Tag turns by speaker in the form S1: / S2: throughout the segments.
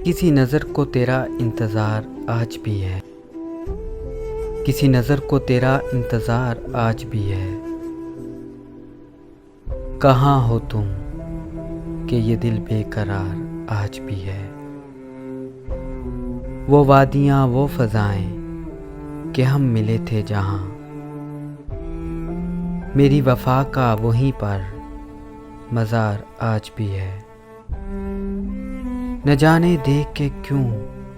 S1: किसी नज़र को तेरा इंतज़ार आज भी है, किसी नज़र को तेरा इंतज़ार आज भी है। कहाँ हो तुम कि ये दिल बेकरार आज भी है। वो वादियाँ वो फ़ज़ाएं कि हम मिले थे जहाँ, मेरी वफ़ा का वहीं पर मज़ार आज भी है। न जाने देख के क्यों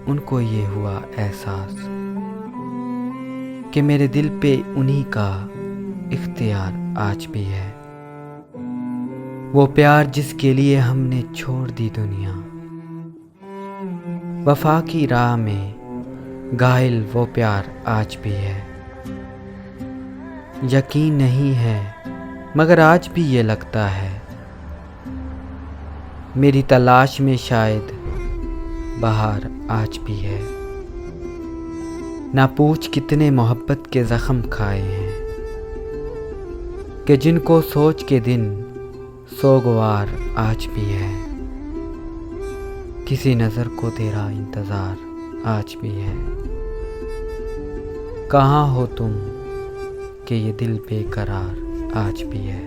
S1: उनको ये हुआ एहसास कि मेरे दिल पे उन्हीं का इख्तियार आज भी है। वो प्यार जिसके लिए हमने छोड़ दी दुनिया, वफ़ा की राह में घायल वो प्यार आज भी है। यकीन नहीं है मगर आज भी ये लगता है, मेरी तलाश में शायद बहार आज भी है। ना पूछ कितने मोहब्बत के ज़ख्म खाए हैं कि जिनको सोच के दिन सोगवार आज भी है। किसी नज़र को तेरा इंतज़ार आज भी है। कहाँ हो तुम कि ये दिल बेकरार आज भी है।